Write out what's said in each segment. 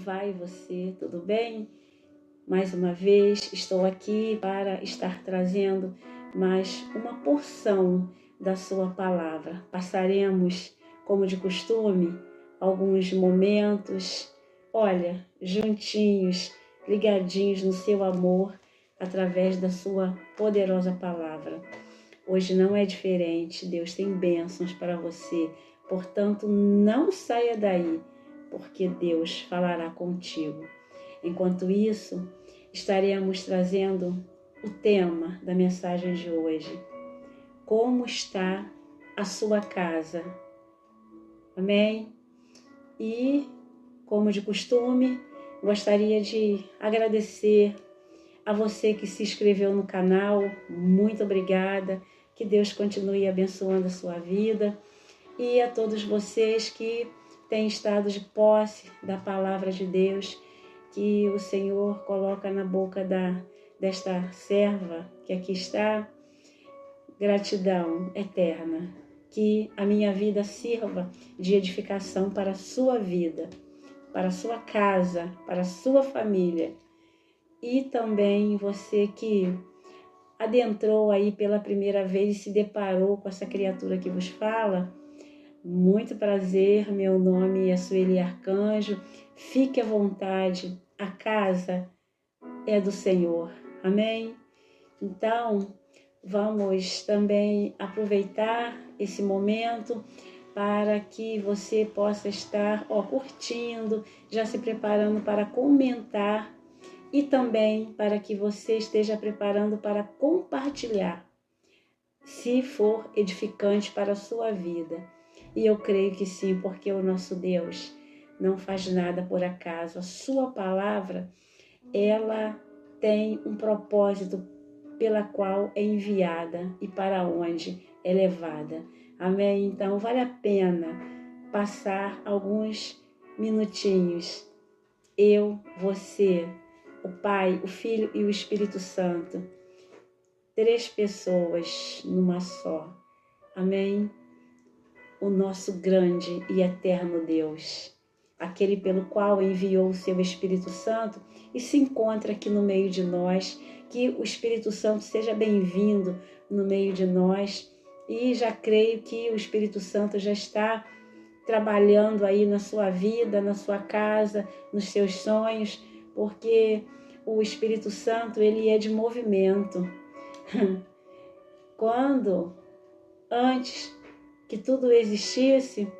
vai você? Tudo bem? Mais uma vez estou aqui para estar trazendo mais uma porção da sua palavra. Passaremos, como de costume, alguns momentos, olha, juntinhos, ligadinhos no seu amor, através da sua poderosa palavra. Hoje não é diferente, Deus tem bênçãos para você, portanto não saia daí, porque Deus falará contigo. Enquanto isso, estaremos trazendo o tema da mensagem de hoje. Como está a sua casa? Amém? E, como de costume, gostaria de agradecer a você que se inscreveu no canal. Muito obrigada. Que Deus continue abençoando a sua vida. E a todos vocês que têm estado de posse da palavra de Deus, que o Senhor coloca na boca desta serva que aqui está. Gratidão eterna. Que a minha vida sirva de edificação para a sua vida, para a sua casa, para a sua família. E também você que adentrou aí pela primeira vez e se deparou com essa criatura que vos fala. Muito prazer, meu nome é Sueli Arcanjo. Fique à vontade, a casa é do Senhor. Amém? Então, vamos também aproveitar esse momento para que você possa estar curtindo, já se preparando para comentar e também para que você esteja preparando para compartilhar, se for edificante para a sua vida. E eu creio que sim, porque o nosso Deus não faz nada por acaso. A sua palavra, ela tem um propósito pela qual é enviada e para onde é levada. Amém? Então, vale a pena passar alguns minutinhos. Eu, você, o Pai, o Filho e o Espírito Santo. 3 pessoas numa só. Amém? O nosso grande e eterno Deus, aquele pelo qual enviou o seu Espírito Santo e se encontra aqui no meio de nós. Que o Espírito Santo seja bem-vindo no meio de nós. E já creio que o Espírito Santo já está trabalhando aí na sua vida, na sua casa, nos seus sonhos, porque o Espírito Santo, ele é de movimento. Quando, antes que tudo existisse,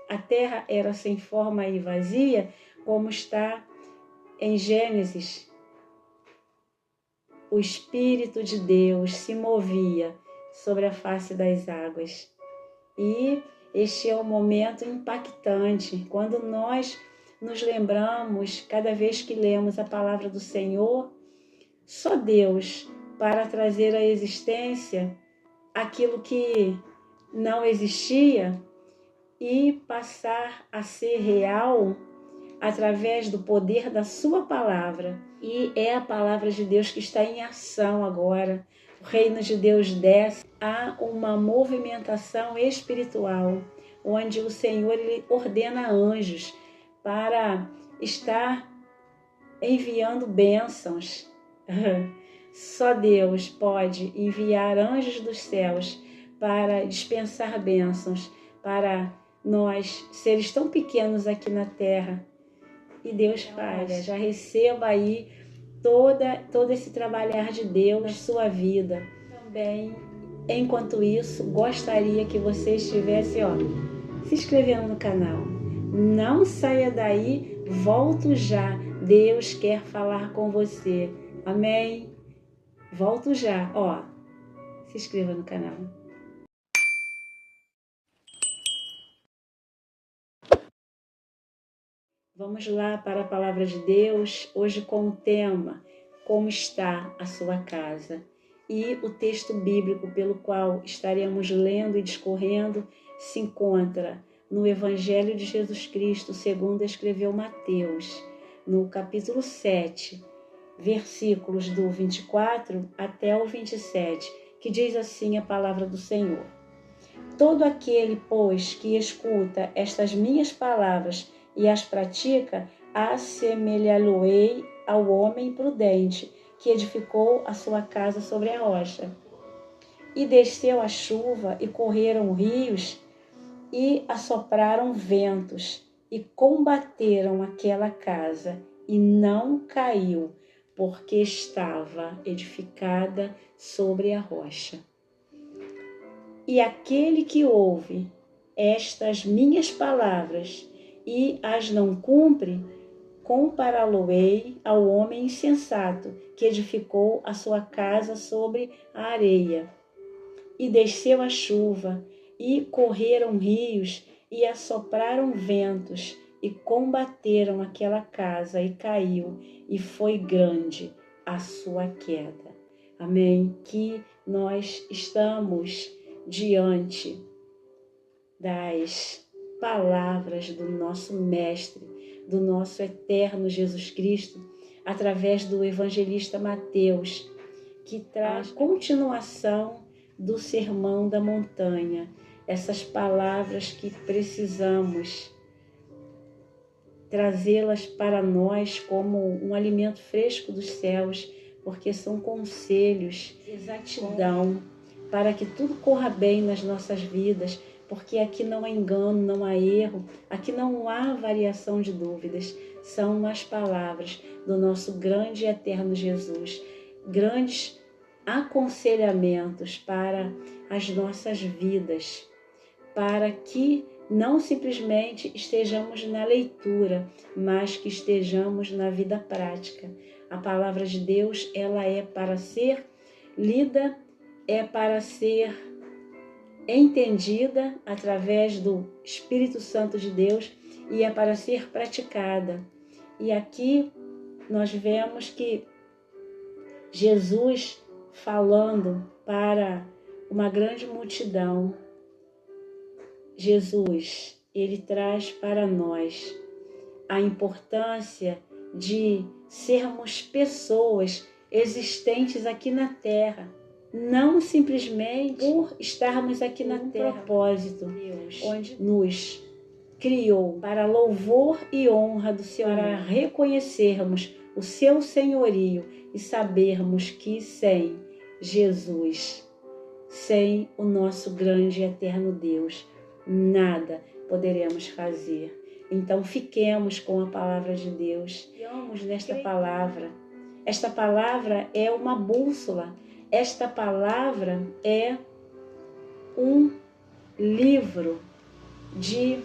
a terra era sem forma e vazia, como está em Gênesis. O Espírito de Deus se movia sobre a face das águas. E este é um momento impactante, quando nós nos lembramos, cada vez que lemos a palavra do Senhor, só Deus para trazer à existência aquilo que não existia e passar a ser real através do poder da sua palavra. E é a palavra de Deus que está em ação agora. O reino de Deus desce. Há uma movimentação espiritual, onde o Senhor ele ordena anjos para estar enviando bênçãos. Só Deus pode enviar anjos dos céus para dispensar bênçãos para nós, seres tão pequenos aqui na terra. E Deus faz. Já receba aí todo esse trabalhar de Deus na sua vida. Também, enquanto isso, gostaria que você estivesse se inscrevendo no canal. Não saia daí, volto já. Deus quer falar com você. Amém? Volto já. Se inscreva no canal. Vamos lá para a palavra de Deus, hoje com o tema, como está a sua casa? E o texto bíblico pelo qual estaremos lendo e discorrendo se encontra no Evangelho de Jesus Cristo, segundo escreveu Mateus, no capítulo 7, versículos do 24 até o 27, que diz assim a palavra do Senhor. Todo aquele, pois, que escuta estas minhas palavras e as pratica, assemelhá-lo-ei ao homem prudente, que edificou a sua casa sobre a rocha. E desceu a chuva, e correram rios, e assopraram ventos, e combateram aquela casa, e não caiu, porque estava edificada sobre a rocha. E aquele que ouve estas minhas palavras e as não cumpre, compará-lo-ei ao homem insensato, que edificou a sua casa sobre a areia. E desceu a chuva, e correram rios, e assopraram ventos, e combateram aquela casa, e caiu, e foi grande a sua queda. Amém? Que nós estamos diante das palavras do nosso Mestre, do nosso eterno Jesus Cristo, através do evangelista Mateus, que traz continuação do Sermão da Montanha, essas palavras que precisamos trazê-las para nós como um alimento fresco dos céus, porque são conselhos, exatidão, para que tudo corra bem nas nossas vidas, porque aqui não há engano, não há erro, aqui não há variação de dúvidas. São as palavras do nosso grande e eterno Jesus, grandes aconselhamentos para as nossas vidas, para que não simplesmente estejamos na leitura, mas que estejamos na vida prática. A palavra de Deus, ela é para ser lida, é para ser entendida através do Espírito Santo de Deus e é para ser praticada. E aqui nós vemos que Jesus falando para uma grande multidão, Jesus, ele traz para nós a importância de sermos pessoas existentes aqui na Terra, não simplesmente por estarmos aqui na Terra, propósito, Deus, onde nos criou para louvor e honra do Senhor, para reconhecermos o seu senhorio e sabermos que sem Jesus, sem o nosso grande e eterno Deus, nada poderemos fazer. Então fiquemos com a palavra de Deus, fiquemos nesta palavra. Esta palavra é uma bússola, esta palavra é um livro de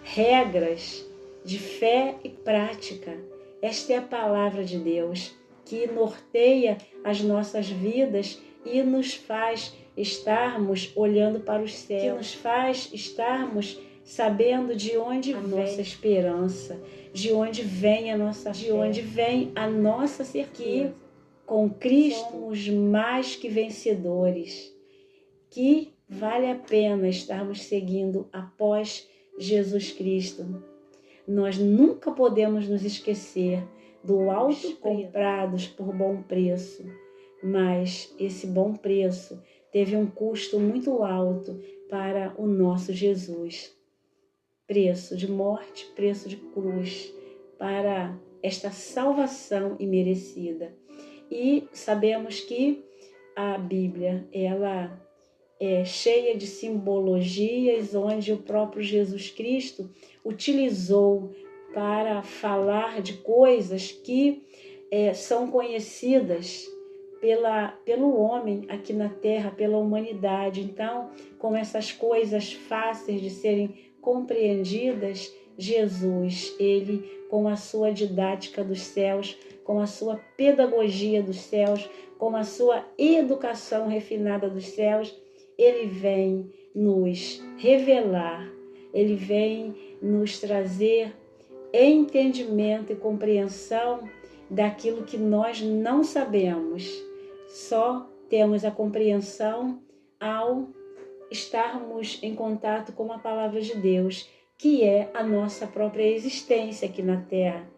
regras de fé e prática. Esta é a palavra de Deus que norteia as nossas vidas e nos faz estarmos olhando para os céus, que nos faz estarmos sabendo de onde vem a nossa esperança, de onde vem a nossa fé, de onde vem a nossa certeza. Que com Cristo somos mais que vencedores, que vale a pena estarmos seguindo após Jesus Cristo. Nós nunca podemos nos esquecer do alto comprados por bom preço, mas esse bom preço teve um custo muito alto para o nosso Jesus. Preço de morte, preço de cruz, para esta salvação imerecida. E sabemos que a Bíblia, ela é cheia de simbologias, onde o próprio Jesus Cristo utilizou para falar de coisas que são conhecidas pelo homem aqui na Terra, pela humanidade. Então, como essas coisas fáceis de serem compreendidas, Jesus, ele com a sua didática dos céus, com a sua pedagogia dos céus, com a sua educação refinada dos céus, ele vem nos revelar, ele vem nos trazer entendimento e compreensão daquilo que nós não sabemos. Só temos a compreensão ao estarmos em contato com a palavra de Deus, que é a nossa própria existência aqui na Terra.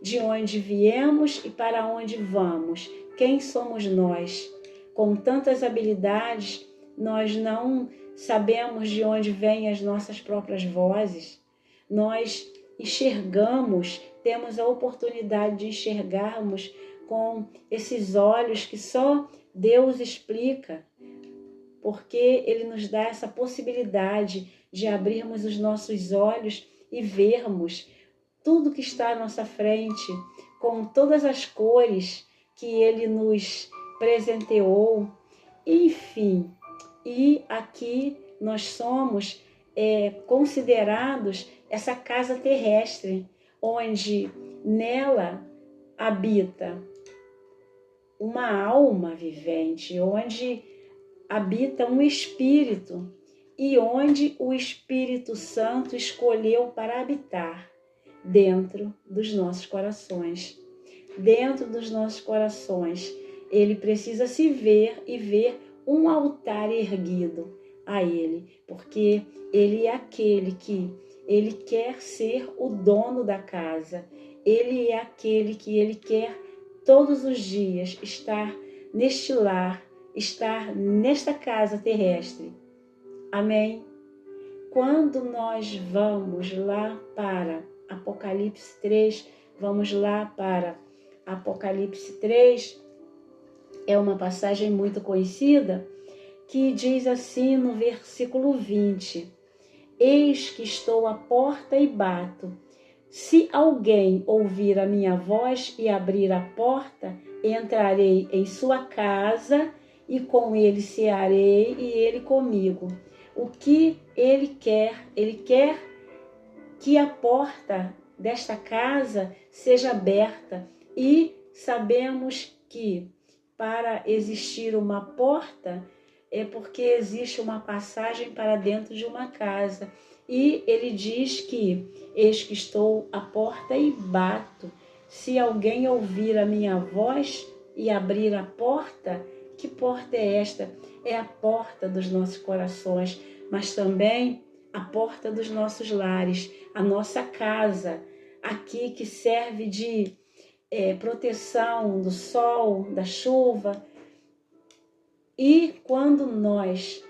De onde viemos e para onde vamos. Quem somos nós? Com tantas habilidades, nós não sabemos de onde vêm as nossas próprias vozes. Nós enxergamos, temos a oportunidade de enxergarmos com esses olhos que só Deus explica, porque Ele nos dá essa possibilidade de abrirmos os nossos olhos e vermos tudo que está à nossa frente, com todas as cores que Ele nos presenteou, enfim. E aqui nós somos considerados essa casa terrestre, onde nela habita uma alma vivente, onde habita um espírito e onde o Espírito Santo escolheu para habitar dentro dos nossos corações. Dentro dos nossos corações, ele precisa se ver e ver um altar erguido a ele, porque ele é aquele que ele quer ser o dono da casa. Ele é aquele que ele quer todos os dias estar neste lar, estar nesta casa terrestre. Amém? Quando nós vamos lá para Apocalipse 3, vamos lá para Apocalipse 3, é uma passagem muito conhecida, que diz assim no versículo 20: Eis que estou à porta e bato. Se alguém ouvir a minha voz e abrir a porta, entrarei em sua casa e com ele cearei e ele comigo. O que ele quer? Ele quer que a porta desta casa seja aberta, e sabemos que para existir uma porta é porque existe uma passagem para dentro de uma casa. E ele diz que eis que estou à porta e bato. Se alguém ouvir a minha voz e abrir a porta, que porta é esta? É a porta dos nossos corações, mas também a porta dos nossos lares, a nossa casa, aqui que serve de proteção do sol, da chuva. E quando nós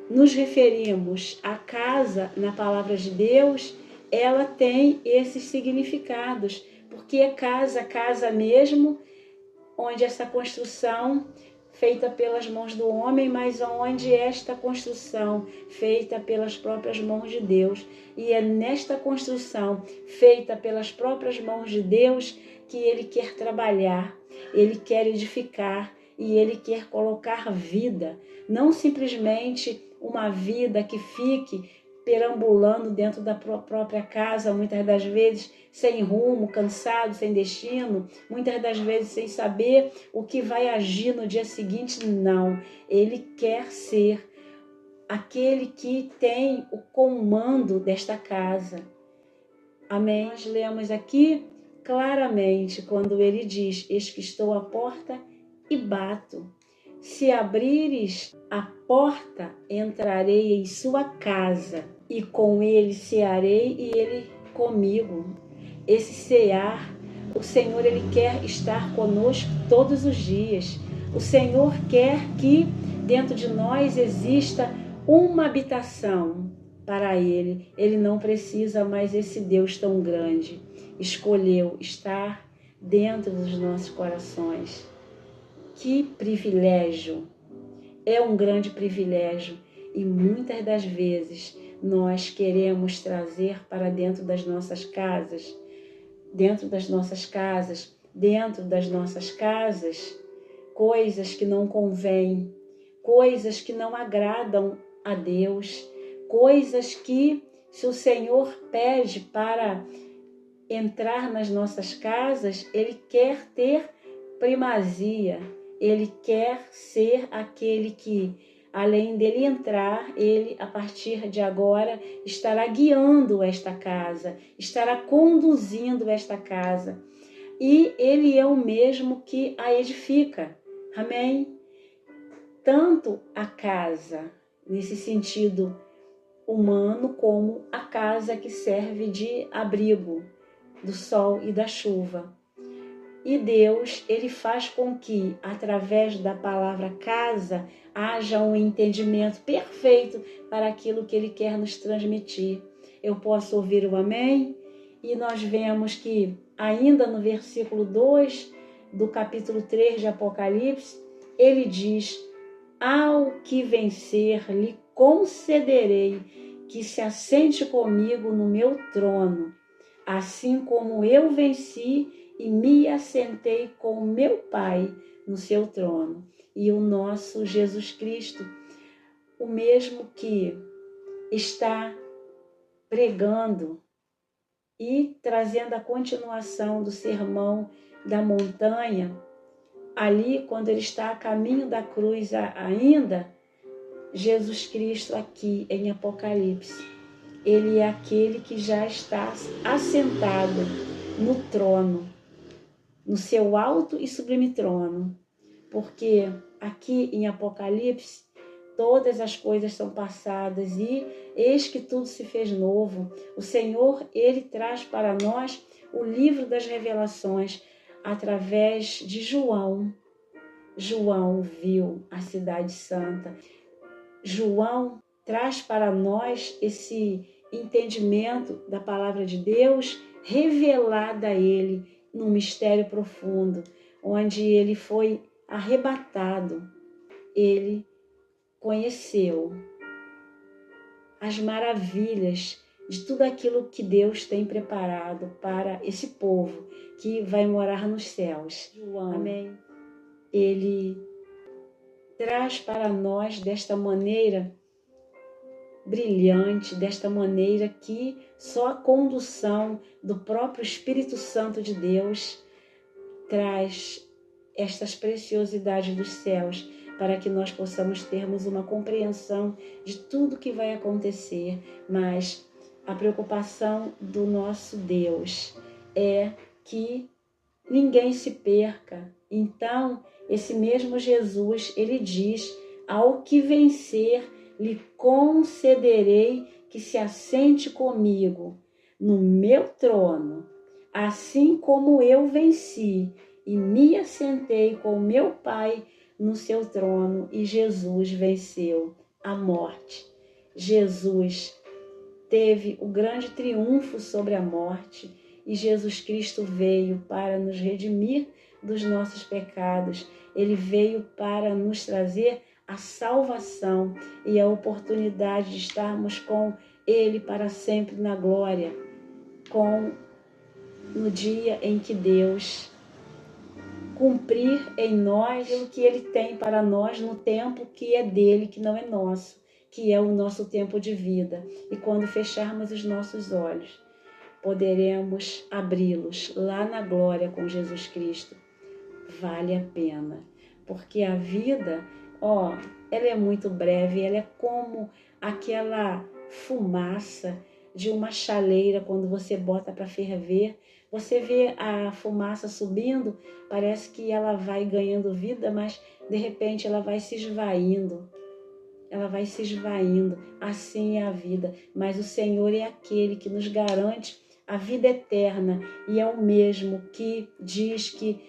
nos referimos à casa na palavra de Deus, ela tem esses significados, porque é casa mesmo, onde essa construção feita pelas mãos do homem, mas onde esta construção feita pelas próprias mãos de Deus. E é nesta construção feita pelas próprias mãos de Deus que Ele quer trabalhar, Ele quer edificar e Ele quer colocar vida, não simplesmente uma vida que fique perambulando dentro da própria casa, muitas das vezes sem rumo, cansado, sem destino, muitas das vezes sem saber o que vai agir no dia seguinte. Não, ele quer ser aquele que tem o comando desta casa. Amém? Nós lemos aqui claramente quando ele diz: eis que estou à porta e bato. Se abrires a porta, entrarei em sua casa e com ele cearei e ele comigo. Esse cear, o Senhor, ele quer estar conosco todos os dias. O Senhor quer que dentro de nós exista uma habitação para ele. Ele não precisa mais, esse Deus tão grande escolheu estar dentro dos nossos corações. Que privilégio! É um grande privilégio, e muitas das vezes nós queremos trazer para dentro das nossas casas, coisas que não convêm, coisas que não agradam a Deus, coisas que, se o Senhor pede para entrar nas nossas casas, Ele quer ter primazia. Ele quer ser aquele que, além dele entrar, ele, a partir de agora, estará guiando esta casa, estará conduzindo esta casa. E ele é o mesmo que a edifica. Amém? Tanto a casa, nesse sentido humano, como a casa que serve de abrigo do sol e da chuva. E Deus, ele faz com que, através da palavra casa, haja um entendimento perfeito para aquilo que ele quer nos transmitir. eu posso ouvir o amém. E nós vemos que ainda no versículo 2 do capítulo 3 de Apocalipse, ele diz: ao que vencer, lhe concederei que se assente comigo no meu trono, assim como eu venci e me assentei com o meu Pai no seu trono. E o nosso Jesus Cristo, o mesmo que está pregando e trazendo a continuação do sermão da montanha, ali quando ele está a caminho da cruz ainda, Jesus Cristo aqui em Apocalipse, ele é aquele que já está assentado no trono, no seu alto e sublime trono, porque aqui em Apocalipse todas as coisas são passadas e eis que tudo se fez novo. O Senhor, ele traz para nós o livro das revelações através de João. João viu a cidade santa. João traz para nós esse entendimento da palavra de Deus revelada a ele num mistério profundo, onde ele foi arrebatado. Ele conheceu as maravilhas de tudo aquilo que Deus tem preparado para esse povo que vai morar nos céus. João, amém. Ele traz para nós desta maneira brilhante, desta maneira que só a condução do próprio Espírito Santo de Deus traz estas preciosidades dos céus, para que nós possamos termos uma compreensão de tudo que vai acontecer. Mas a preocupação do nosso Deus é que ninguém se perca. Então, esse mesmo Jesus, ele diz: ao que vencer, lhe concederei que se assente comigo no meu trono, assim como eu venci e me assentei com meu Pai no seu trono. E Jesus venceu a morte. Jesus teve o grande triunfo sobre a morte e Jesus Cristo veio para nos redimir dos nossos pecados. Ele veio para nos trazer a salvação e a oportunidade de estarmos com Ele para sempre na glória, no dia em que Deus cumprir em nós o que Ele tem para nós no tempo que é dele, que não é nosso, que é o nosso tempo de vida. E quando fecharmos os nossos olhos, poderemos abri-los lá na glória com Jesus Cristo. Vale a pena, porque a vida, ela é muito breve, ela é como aquela fumaça de uma chaleira quando você bota para ferver. Você vê a fumaça subindo, parece que ela vai ganhando vida, mas de repente ela vai se esvaindo. Ela vai se esvaindo. Assim é a vida. Mas o Senhor é aquele que nos garante a vida eterna e é o mesmo que diz que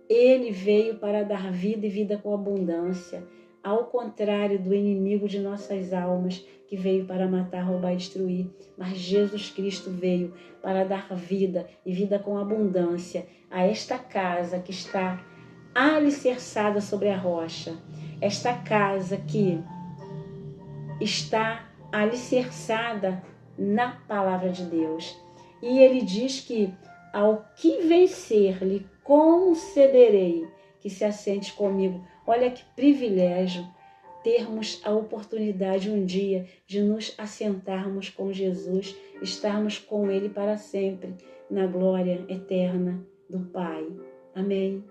Ele veio para dar vida e vida com abundância, ao contrário do inimigo de nossas almas, que veio para matar, roubar e destruir. Mas Jesus Cristo veio para dar vida e vida com abundância a esta casa que está alicerçada sobre a rocha. Esta casa que está alicerçada na palavra de Deus. E ele diz que ao que vencer, lhe concederei que se assente comigo. Olha que privilégio termos a oportunidade um dia de nos assentarmos com Jesus, estarmos com Ele para sempre, na glória eterna do Pai. Amém?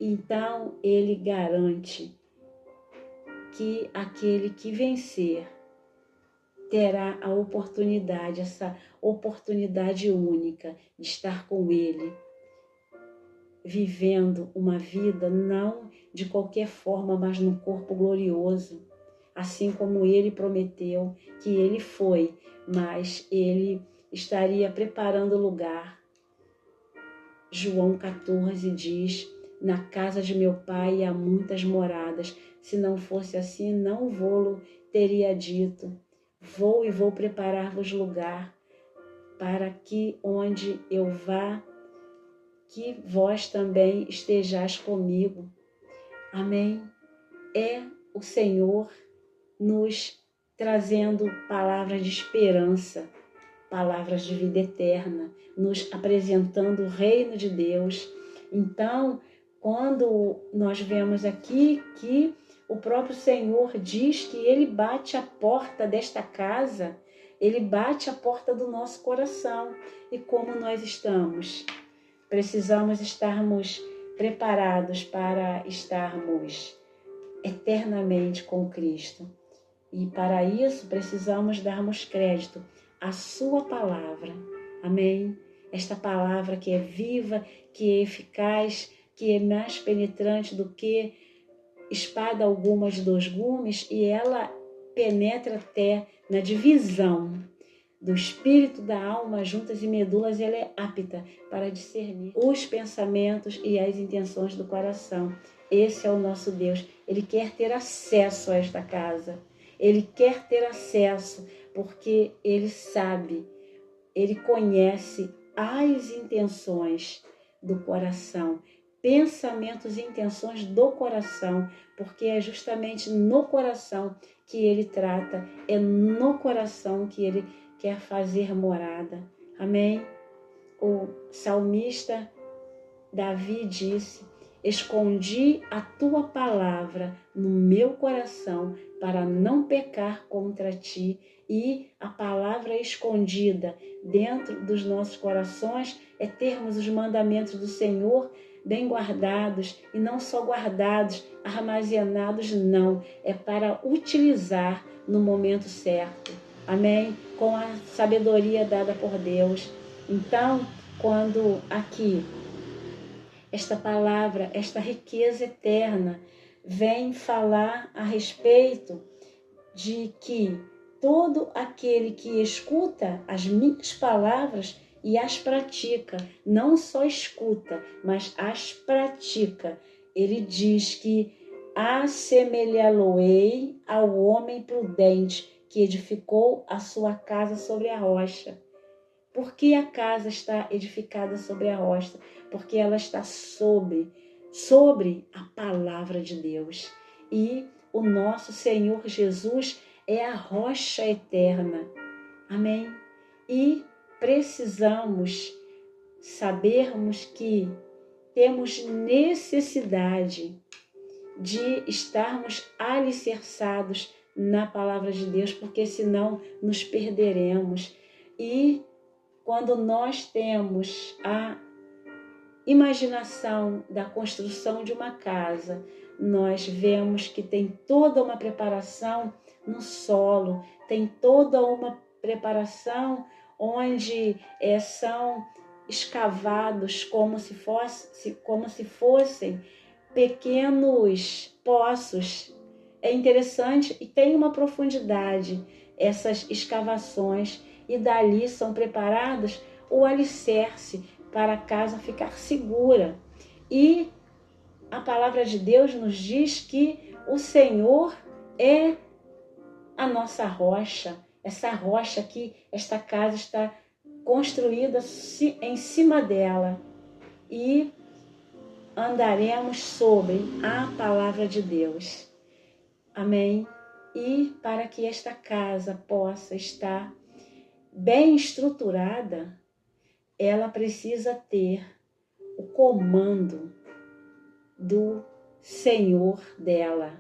Então, Ele garante que aquele que vencer terá a oportunidade, essa oportunidade única de estar com Ele, vivendo uma vida não de qualquer forma, mas num corpo glorioso, assim como Ele prometeu que Ele foi, mas Ele estaria preparando lugar. João 14 diz: na casa de meu Pai há muitas moradas, se não fosse assim, não vô-lo teria dito. vou preparar-vos lugar, para que onde eu vá, que vós também estejais comigo. Amém? É o Senhor nos trazendo palavras de esperança, palavras de vida eterna, nos apresentando o reino de Deus. Então, quando nós vemos aqui que o próprio Senhor diz que Ele bate a porta desta casa, Ele bate a porta do nosso coração. E como nós estamos? Precisamos estarmos preparados para estarmos eternamente com Cristo. E para isso precisamos darmos crédito à sua palavra. Amém? Esta palavra que é viva, que é eficaz, que é mais penetrante do que espada alguma de 2 gumes, e ela penetra até na divisão do espírito, da alma, juntas e medulas. Ela é apta para discernir os pensamentos e as intenções do coração. Esse é o nosso Deus. Ele quer ter acesso a esta casa. Ele quer ter acesso porque Ele sabe, Ele conhece as intenções do coração, pensamentos e intenções do coração, porque é justamente no coração que Ele trata, é no coração que Ele quer fazer morada. Amém? O salmista Davi disse: escondi a tua palavra no meu coração para não pecar contra ti. E a palavra escondida dentro dos nossos corações é termos os mandamentos do Senhor bem guardados, e não só guardados, armazenados, não. É para utilizar no momento certo. Amém? Com a sabedoria dada por Deus. Então, quando aqui esta palavra, esta riqueza eterna, vem falar a respeito de que todo aquele que escuta as minhas palavras e as pratica, não só escuta, mas as pratica, ele diz que assemelhá-lo-ei ao homem prudente que edificou a sua casa sobre a rocha. Por que a casa está edificada sobre a rocha? Porque ela está sobre a palavra de Deus. E o nosso Senhor Jesus é a rocha eterna. Amém? E precisamos sabermos que temos necessidade de estarmos alicerçados na palavra de Deus, porque senão nos perderemos. E quando nós temos a imaginação da construção de uma casa, nós vemos que tem toda uma preparação no solo, tem toda uma preparação onde são escavados como se fossem pequenos poços. É interessante e tem uma profundidade essas escavações, e dali são preparados o alicerce para a casa ficar segura. E a palavra de Deus nos diz que o Senhor é a nossa rocha, essa rocha que esta casa está construída em cima dela, e andaremos sobre a palavra de Deus. Amém? E para que esta casa possa estar bem estruturada, ela precisa ter o comando do Senhor dela.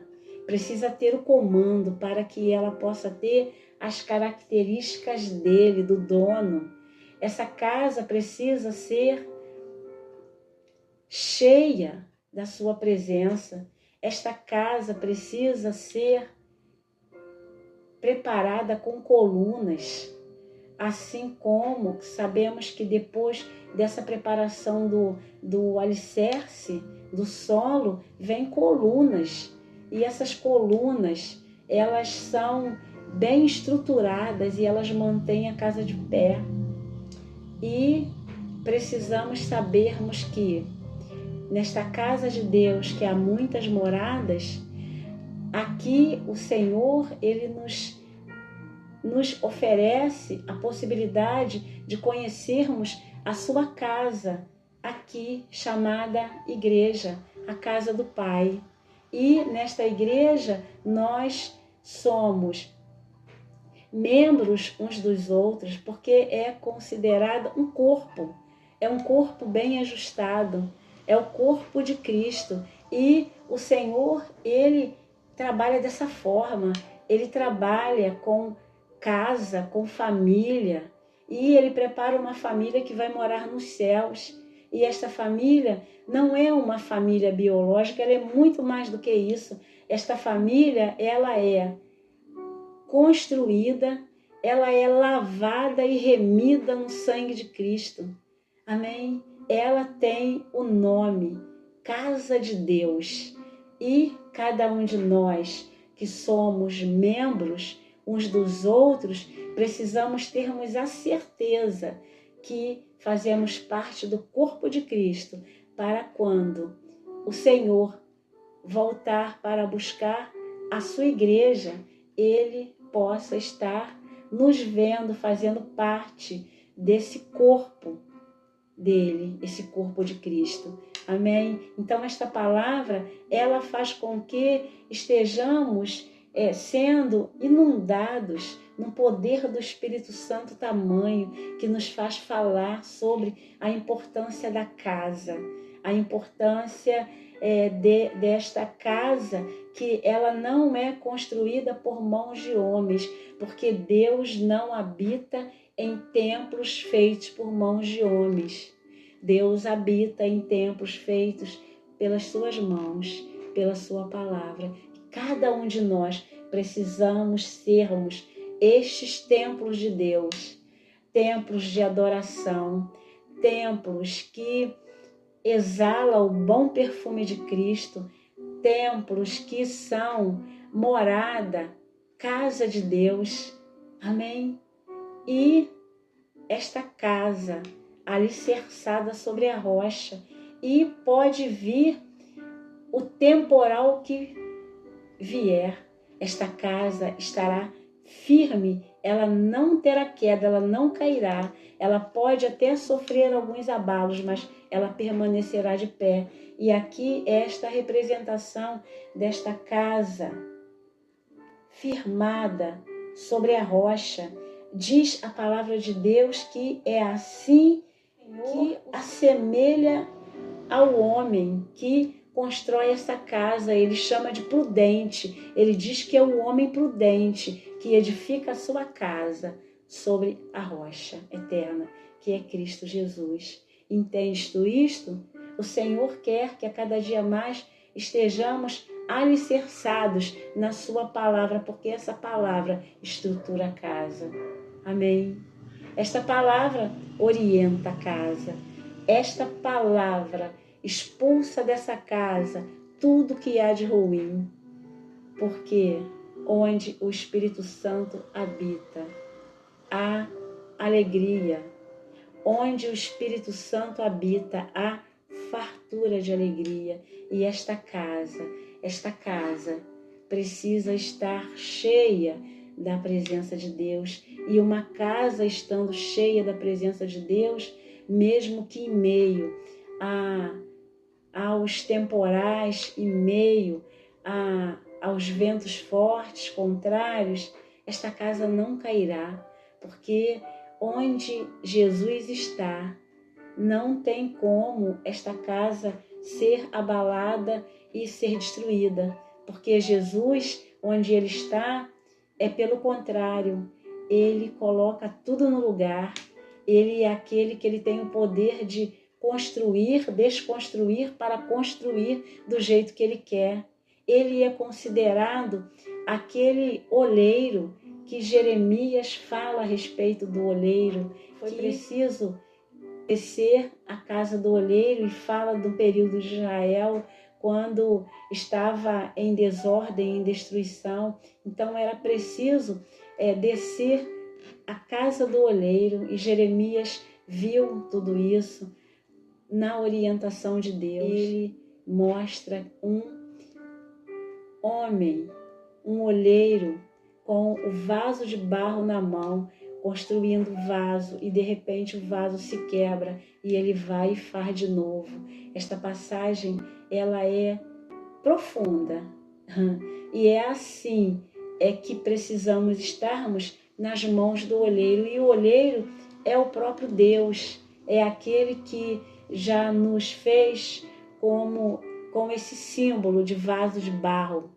Precisa ter o comando para que ela possa ter as características dele, do dono. Essa casa precisa ser cheia da sua presença. Esta casa precisa ser preparada com colunas. Assim como sabemos que depois dessa preparação do alicerce, do solo, vem colunas. E essas colunas, elas são bem estruturadas e elas mantêm a casa de pé. E precisamos sabermos que nesta casa de Deus, que há muitas moradas, aqui o Senhor, Ele nos nos oferece a possibilidade de conhecermos a sua casa, aqui chamada igreja, a casa do Pai. E nesta igreja nós somos membros uns dos outros, porque é considerada um corpo. É um corpo bem ajustado, é o corpo de Cristo. E o Senhor, Ele trabalha dessa forma. Ele trabalha com casa, com família. E Ele prepara uma família que vai morar nos céus. E esta família não é uma família biológica, ela é muito mais do que isso. Esta família, ela é construída, ela é lavada e remida no sangue de Cristo. Amém? Ela tem o nome Casa de Deus. E cada um de nós que somos membros uns dos outros, precisamos termos a certeza que fazemos parte do corpo de Cristo, para quando o Senhor voltar para buscar a sua igreja, Ele possa estar nos vendo, fazendo parte desse corpo dele, esse corpo de Cristo. Amém? Então esta palavra, ela faz com que estejamos sendo inundados no poder do Espírito Santo tamanho, que nos faz falar sobre a importância da casa, a importância desta casa, que ela não é construída por mãos de homens, porque Deus não habita em templos feitos por mãos de homens. Deus habita em templos feitos pelas suas mãos, pela sua palavra. Cada um de nós precisamos sermos estes templos de Deus, templos de adoração, templos que exalam o bom perfume de Cristo, templos que são morada, casa de Deus. Amém? E esta casa alicerçada sobre a rocha, e pode vir o temporal que vier, esta casa estará firme, ela não terá queda, ela não cairá, ela pode até sofrer alguns abalos, mas ela permanecerá de pé. E aqui esta representação desta casa firmada sobre a rocha. Diz a palavra de Deus que é assim que assemelha ao homem que constrói essa casa. Ele chama de prudente. Ele diz que é o homem prudente que edifica a sua casa sobre a rocha eterna, que é Cristo Jesus. Entendes tu isto? O Senhor quer que a cada dia mais estejamos alicerçados na sua palavra, porque essa palavra estrutura a casa. Amém? Esta palavra orienta a casa. Esta palavra expulsa dessa casa tudo que há de ruim. Porque onde o Espírito Santo habita, há alegria. Onde o Espírito Santo habita, há fartura de alegria. E esta casa precisa estar cheia da presença de Deus. E uma casa estando cheia da presença de Deus, mesmo que em meio aos temporais, em meio aos ventos fortes, contrários, esta casa não cairá, porque onde Jesus está, não tem como esta casa ser abalada e ser destruída, porque Jesus, onde Ele está, é pelo contrário, Ele coloca tudo no lugar. Ele é aquele que Ele tem o poder de construir, desconstruir para construir do jeito que Ele quer. Ele é considerado aquele oleiro que Jeremias fala a respeito do oleiro. Foi preciso descer a casa do oleiro e fala do período de Israel, quando estava em desordem, em destruição. Então era preciso descer a casa do oleiro, e Jeremias viu tudo isso na orientação de Deus. Ele mostra um homem, um oleiro, com o vaso de barro na mão, construindo o vaso, e de repente o vaso se quebra e ele vai e faz de novo. Esta passagem, ela é profunda, e é assim que precisamos estarmos nas mãos do olheiro, e o olheiro é o próprio Deus, é aquele que já nos fez com esse símbolo de vaso de barro,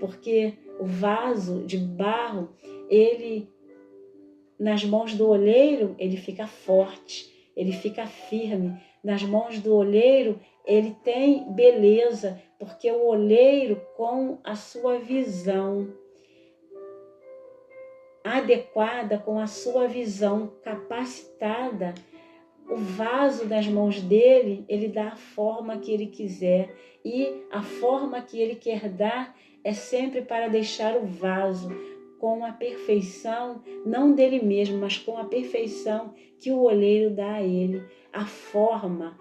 porque o vaso de barro, ele, nas mãos do olheiro, ele fica forte, ele fica firme. Nas mãos do olheiro, ele tem beleza, porque o olheiro, com a sua visão adequada, com a sua visão capacitada, o vaso nas mãos dele, ele dá a forma que ele quiser. E a forma que ele quer dar é sempre para deixar o vaso com a perfeição, não dele mesmo, mas com a perfeição que o olheiro dá a ele. A forma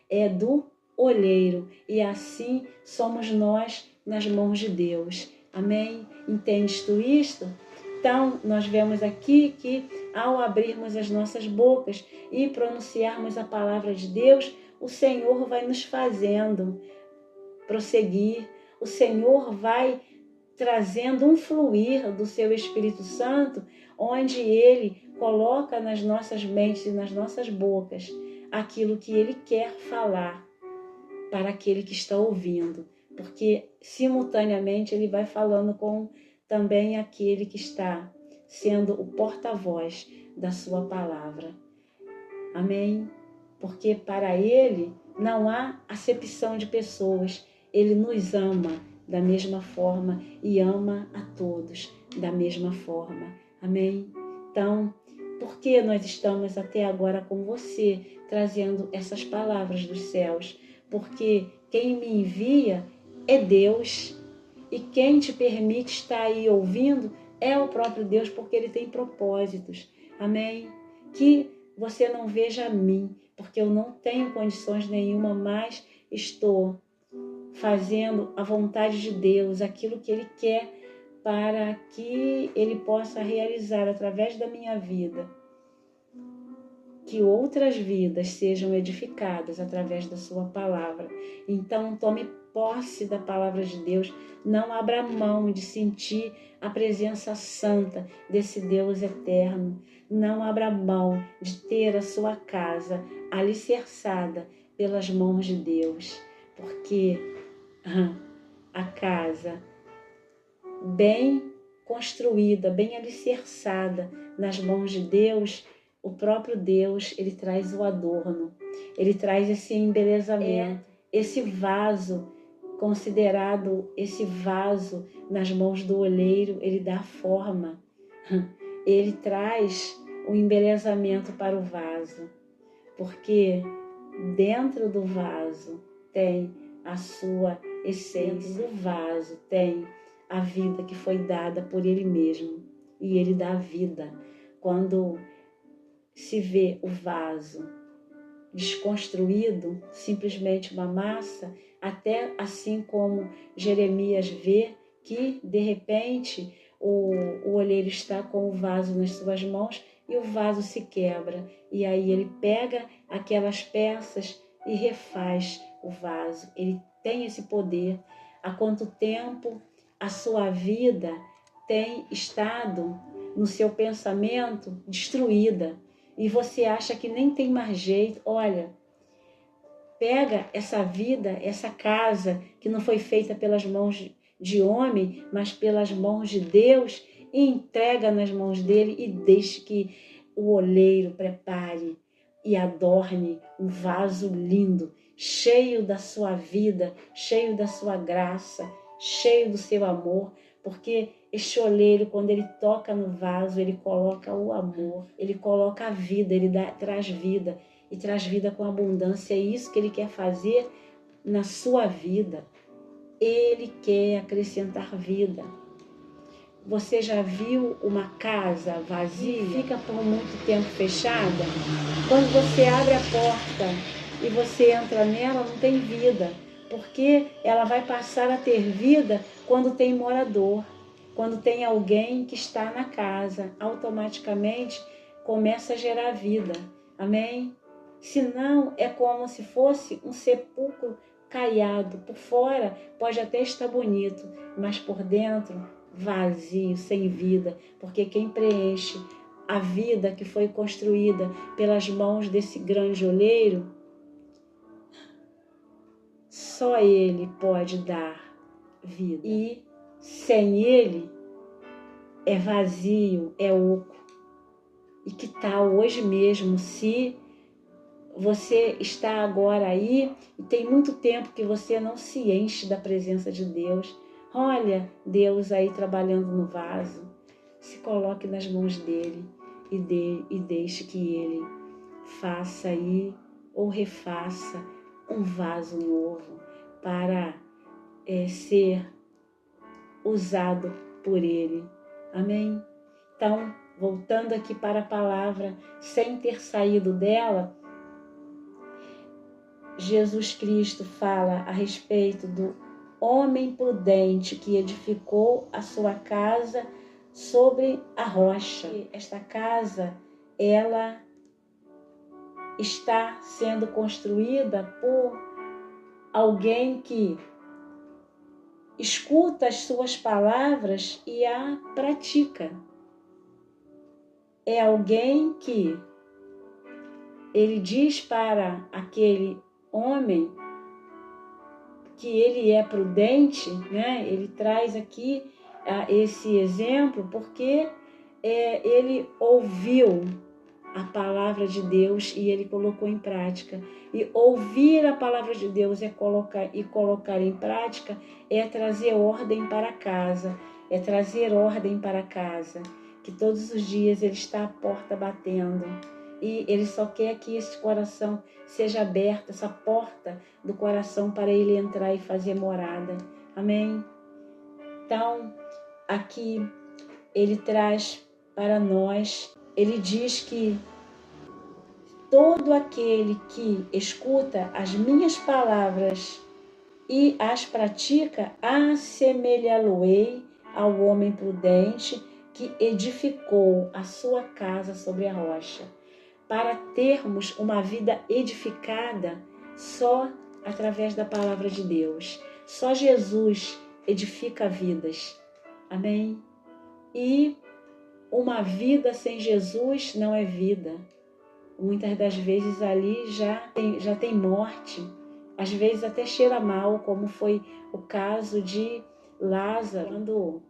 é do olheiro, e assim somos nós nas mãos de Deus. Amém? Entendes tu isto? Então, nós vemos aqui que ao abrirmos as nossas bocas e pronunciarmos a palavra de Deus, o Senhor vai nos fazendo prosseguir, o Senhor vai trazendo um fluir do seu Espírito Santo, onde Ele coloca nas nossas mentes e nas nossas bocas aquilo que Ele quer falar para aquele que está ouvindo, porque simultaneamente Ele vai falando com também aquele que está sendo o porta-voz da sua palavra. Amém? Porque para Ele não há acepção de pessoas, Ele nos ama da mesma forma e ama a todos da mesma forma. Amém? Então, por que nós estamos até agora com você, trazendo essas palavras dos céus? Porque quem me envia é Deus, e quem te permite estar aí ouvindo é o próprio Deus, porque Ele tem propósitos. Amém? Que você não veja a mim, porque eu não tenho condições nenhuma, mas estou fazendo a vontade de Deus, aquilo que Ele quer para que Ele possa realizar através da minha vida. Que outras vidas sejam edificadas através da sua palavra. Então, tome posse da palavra de Deus. Não abra mão de sentir a presença santa desse Deus eterno. Não abra mão de ter a sua casa alicerçada pelas mãos de Deus. Porque a casa bem construída, bem alicerçada nas mãos de Deus, o próprio Deus, Ele traz o adorno, Ele traz esse embelezamento, esse vaso, considerado esse vaso nas mãos do olheiro, Ele dá forma, Ele traz o embelezamento para o vaso, porque dentro do vaso tem a sua essência, dentro do vaso tem a vida que foi dada por Ele mesmo, e Ele dá a vida. Quando se vê o vaso desconstruído, simplesmente uma massa, até assim como Jeremias vê que, de repente, o olheiro está com o vaso nas suas mãos e o vaso se quebra. E aí ele pega aquelas peças e refaz o vaso. Ele tem esse poder. Há quanto tempo a sua vida tem estado no seu pensamento destruída e você acha que nem tem mais jeito? Olha, pega essa vida, essa casa que não foi feita pelas mãos de homem, mas pelas mãos de Deus, e entrega nas mãos dele e deixe que o olheiro prepare e adorne um vaso lindo, cheio da sua vida, cheio da sua graça, cheio do seu amor, porque este olheiro, quando ele toca no vaso, ele coloca o amor, ele coloca a vida, ele traz vida, e traz vida com abundância. É isso que ele quer fazer na sua vida. Ele quer acrescentar vida. Você já viu uma casa vazia? Fica por muito tempo fechada? Quando você abre a porta e você entra nela, não tem vida, porque ela vai passar a ter vida quando tem morador. Quando tem alguém que está na casa, automaticamente começa a gerar vida. Amém? Senão é como se fosse um sepulcro caiado. Por fora pode até estar bonito, mas por dentro vazio, sem vida. Porque quem preenche a vida que foi construída pelas mãos desse grande oleiro, só Ele pode dar vida. E sem Ele é vazio, é oco. E que tal hoje mesmo, se você está agora aí e tem muito tempo que você não se enche da presença de Deus. Olha Deus aí trabalhando no vaso. Se coloque nas mãos dele e deixe que ele faça aí ou refaça um vaso novo para ser usado por ele. Amém? Então, voltando aqui para a palavra, sem ter saído dela, Jesus Cristo fala a respeito do homem prudente que edificou a sua casa sobre a rocha. Esta casa, ela está sendo construída por alguém que escuta as suas palavras e a pratica. É alguém que ele diz para aquele homem que ele é prudente, né? Ele traz aqui esse exemplo porque ele ouviu a palavra de Deus e ele colocou em prática. E ouvir a palavra de Deus colocar em prática é trazer ordem para casa, é trazer ordem para casa, que todos os dias ele está à porta batendo. E ele só quer que esse coração seja aberto, essa porta do coração para ele entrar e fazer morada. Amém? Então, aqui ele traz para nós, ele diz que todo aquele que escuta as minhas palavras e as pratica, assemelhá-lo-ei ao homem prudente que edificou a sua casa sobre a rocha. Para termos uma vida edificada só através da palavra de Deus. Só Jesus edifica vidas. Amém? E uma vida sem Jesus não é vida. Muitas das vezes ali já tem morte. Às vezes até cheira mal, como foi o caso de Lázaro, quando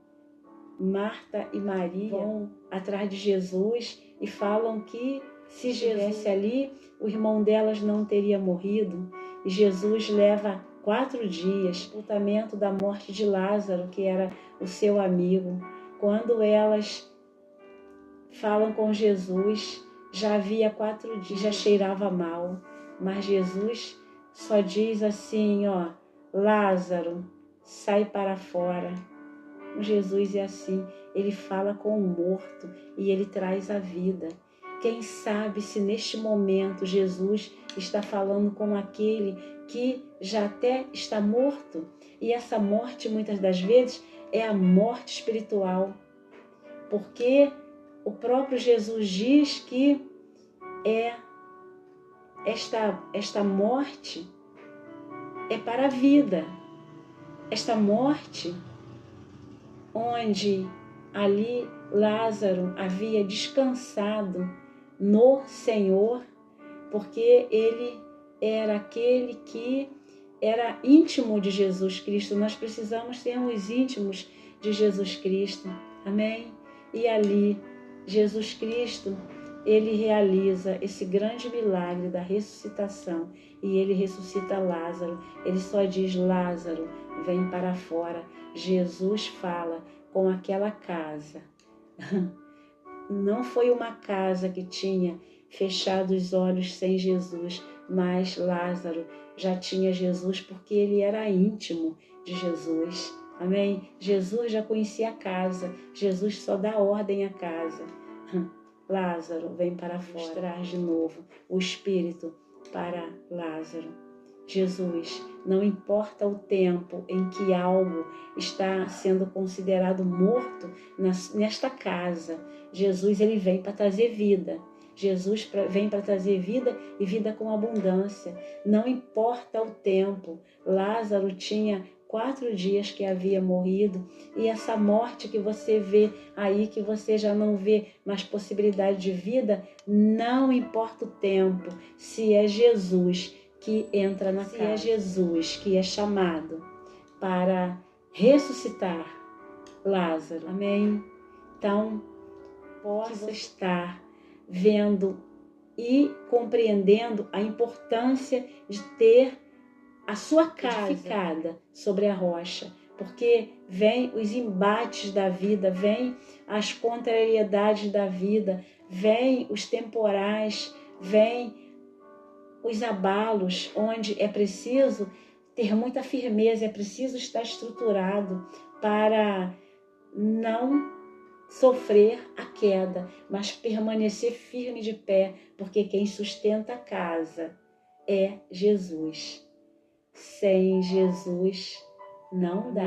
Marta e Maria vão atrás de Jesus e falam que se estivesse ali, o irmão delas não teria morrido. E Jesus leva 4 dias, sepultamento da morte de Lázaro, que era o seu amigo. Quando elas falam com Jesus, já havia 4 dias, já cheirava mal. Mas Jesus só diz assim, Lázaro, sai para fora. Jesus é assim, ele fala com o morto e ele traz a vida. Quem sabe se neste momento Jesus está falando com aquele que já até está morto. E essa morte muitas das vezes é a morte espiritual. Porque o próprio Jesus diz que esta morte é para a vida. Esta morte onde ali Lázaro havia descansado no Senhor, porque ele era aquele que era íntimo de Jesus Cristo. Nós precisamos sermos íntimos de Jesus Cristo. Amém? E ali, Jesus Cristo, ele realiza esse grande milagre da ressuscitação. E ele ressuscita Lázaro. Ele só diz, Lázaro, vem para fora. Jesus fala com aquela casa. Não foi uma casa que tinha fechado os olhos sem Jesus, mas Lázaro já tinha Jesus porque ele era íntimo de Jesus. Amém? Jesus já conhecia a casa. Jesus só dá ordem à casa. Lázaro, vem para fora. Traz de novo o Espírito para Lázaro. Jesus. Não importa o tempo em que algo está sendo considerado morto nesta casa, Jesus ele vem para trazer vida. Jesus vem para trazer vida e vida com abundância. Não importa o tempo. Lázaro tinha 4 dias que havia morrido, e essa morte que você vê aí, que você já não vê mais possibilidade de vida, não importa o tempo, se é Jesus que entra na casa, se é Jesus que é chamado para ressuscitar Lázaro, amém? Então, possa estar vendo e compreendendo a importância de ter a sua casa edificada sobre a rocha, porque vem os embates da vida, vem as contrariedades da vida, vem os temporais, vem os abalos, onde é preciso ter muita firmeza, é preciso estar estruturado para não sofrer a queda, mas permanecer firme de pé, porque quem sustenta a casa é Jesus. Sem Jesus não dá,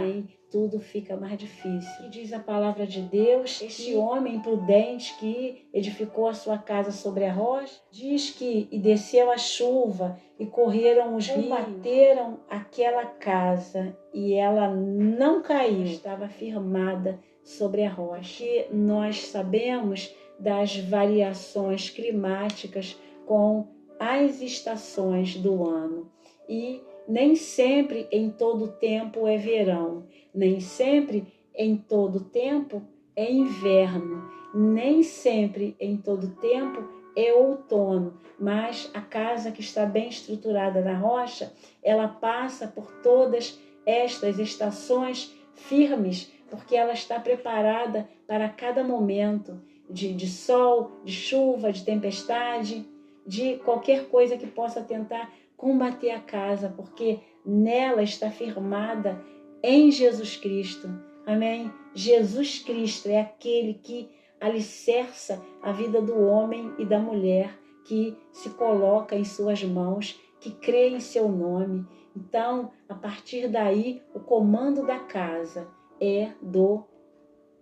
tudo fica mais difícil. E diz a palavra de Deus, este homem prudente que edificou a sua casa sobre a rocha, diz que e desceu a chuva e correram os rios, bateram aquela casa e ela não caiu, estava firmada sobre a rocha. E nós sabemos das variações climáticas com as estações do ano, e nem sempre em todo tempo é verão, nem sempre em todo tempo é inverno, nem sempre em todo tempo é outono, mas a casa que está bem estruturada na rocha, ela passa por todas estas estações firmes, porque ela está preparada para cada momento de sol, de chuva, de tempestade, de qualquer coisa que possa tentar combater a casa, porque nela está firmada em Jesus Cristo. Amém? Jesus Cristo é aquele que alicerça a vida do homem e da mulher, que se coloca em suas mãos, que crê em seu nome. Então, a partir daí, o comando da casa é do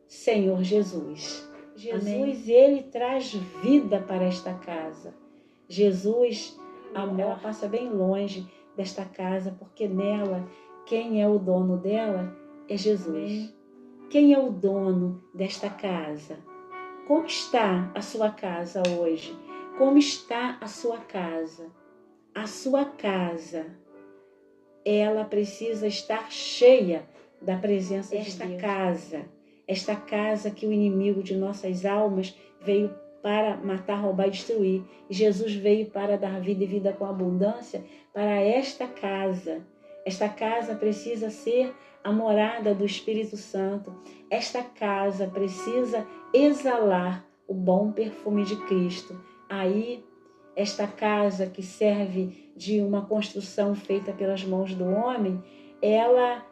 Senhor Jesus. Jesus, ele traz vida para esta casa. Jesus, a morte passa bem longe desta casa, porque nela, quem é o dono dela é Jesus. Quem é o dono desta casa? Como está a sua casa hoje? Como está a sua casa? A sua casa, ela precisa estar cheia da presença de Deus. Esta casa que o inimigo de nossas almas veio para matar, roubar e destruir. E Jesus veio para dar vida e vida com abundância para esta casa. Esta casa precisa ser a morada do Espírito Santo. Esta casa precisa exalar o bom perfume de Cristo. Aí, esta casa que serve de uma construção feita pelas mãos do homem, ela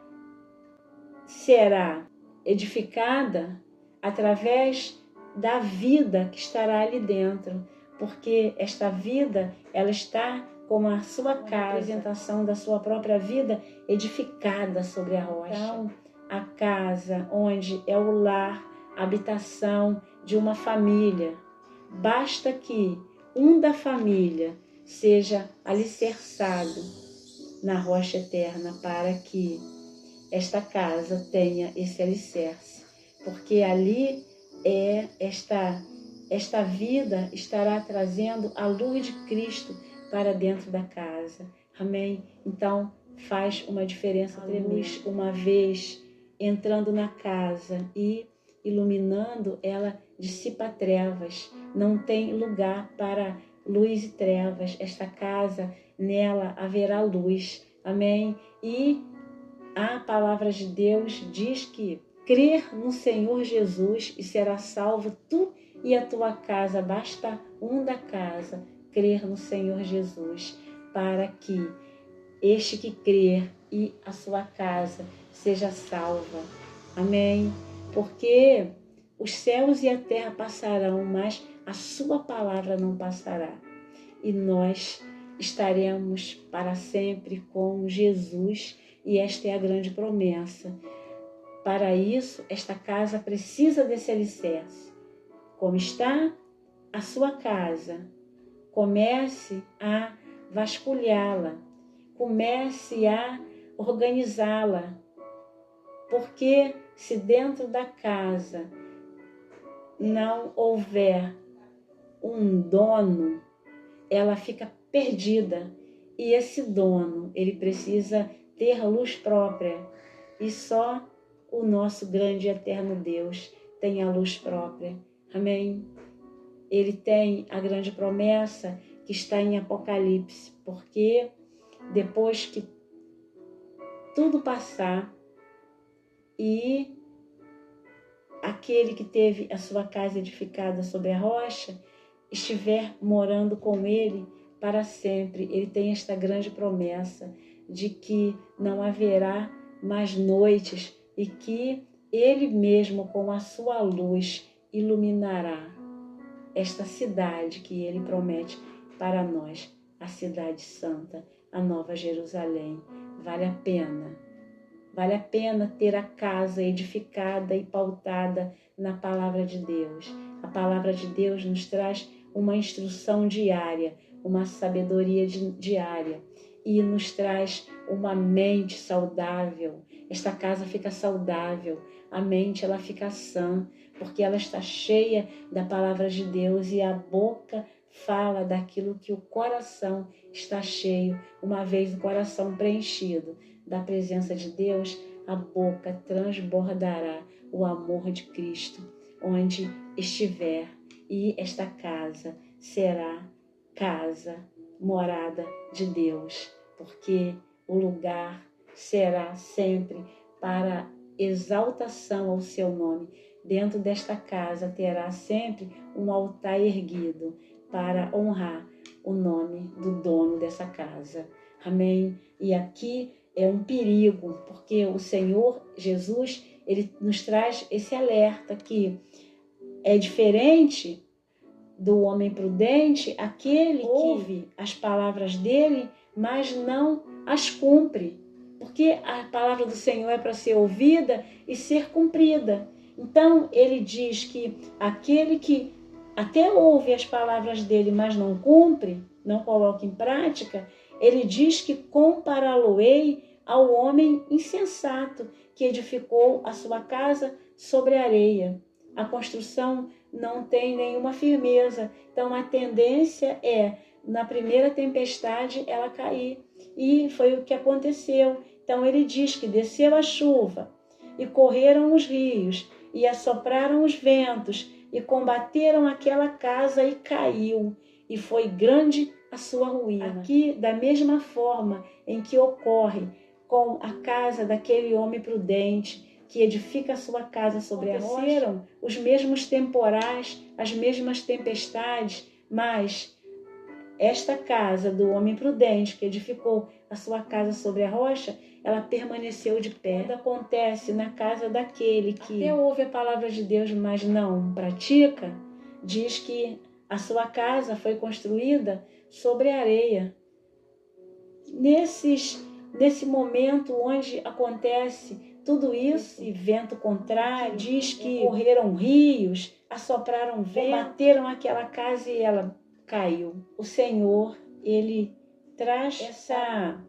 será edificada através da vida que estará ali dentro, porque esta vida, ela está como a sua casa, a apresentação da sua própria vida edificada sobre a rocha. Então, a casa onde é o lar, a habitação de uma família, basta que um da família seja alicerçado na rocha eterna para que esta casa tenha esse alicerce, porque ali esta vida estará trazendo a luz de Cristo para dentro da casa. Amém? Então, faz uma diferença tremenda. Uma vez entrando na casa e iluminando, ela dissipa trevas. Não tem lugar para luz e trevas. Esta casa, nela haverá luz. Amém? E a palavra de Deus diz que crer no Senhor Jesus e será salvo tu e a tua casa. Basta um da casa crer no Senhor Jesus, para que este que crer e a sua casa seja salva. Amém? Porque os céus e a terra passarão, mas a sua palavra não passará. E nós estaremos para sempre com Jesus, e esta é a grande promessa. Para isso, esta casa precisa desse alicerce. Como está a sua casa? Comece a vasculhá-la, comece a organizá-la, porque se dentro da casa não houver um dono, ela fica perdida, e esse dono, ele precisa ter luz própria, e só o nosso grande e eterno Deus tem a luz própria. Amém? Ele tem a grande promessa que está em Apocalipse, porque depois que tudo passar e aquele que teve a sua casa edificada sobre a rocha estiver morando com ele para sempre, ele tem esta grande promessa de que não haverá mais noites e que ele mesmo com a sua luz iluminará esta cidade que ele promete para nós, a cidade santa, a Nova Jerusalém. Vale a pena ter a casa edificada e pautada na palavra de Deus. A palavra de Deus nos traz uma instrução diária, uma sabedoria diária, e nos traz uma mente saudável. Esta casa fica saudável, a mente ela fica sã, porque ela está cheia da palavra de Deus, e a boca fala daquilo que o coração está cheio. Uma vez o coração preenchido da presença de Deus, a boca transbordará o amor de Cristo onde estiver, e esta casa será casa, morada de Deus, porque o lugar será sempre para exaltação ao seu nome. Dentro desta casa terá sempre um altar erguido para honrar o nome do dono dessa casa. Amém? E aqui é um perigo, porque o Senhor Jesus, ele nos traz esse alerta que é diferente do homem prudente, aquele que ouve as palavras dele, mas não as cumpre. Porque a palavra do Senhor é para ser ouvida e ser cumprida. Então, ele diz que aquele que até ouve as palavras dele, mas não cumpre, não coloca em prática, ele diz que compará-lo-ei ao homem insensato que edificou a sua casa sobre a areia. A construção não tem nenhuma firmeza, então a tendência é, na primeira tempestade, ela cair. E foi o que aconteceu. Então ele diz que desceu a chuva, e correram os rios, e assopraram os ventos, e combateram aquela casa, e caiu, e foi grande a sua ruína. Aqui, da mesma forma em que ocorre com a casa daquele homem prudente, que edifica a sua casa sobre a rocha, os mesmos temporais, as mesmas tempestades, mas esta casa do homem prudente, que edificou a sua casa sobre a rocha, ela permaneceu de pé. Quando acontece na casa daquele que até ouve a palavra de Deus, mas não pratica, diz que a sua casa foi construída sobre a areia. Nesse momento onde acontece tudo isso, e vento contrário, diz que correram rios, assopraram ventos, bateram aquela casa e ela caiu. O Senhor, ele traz essa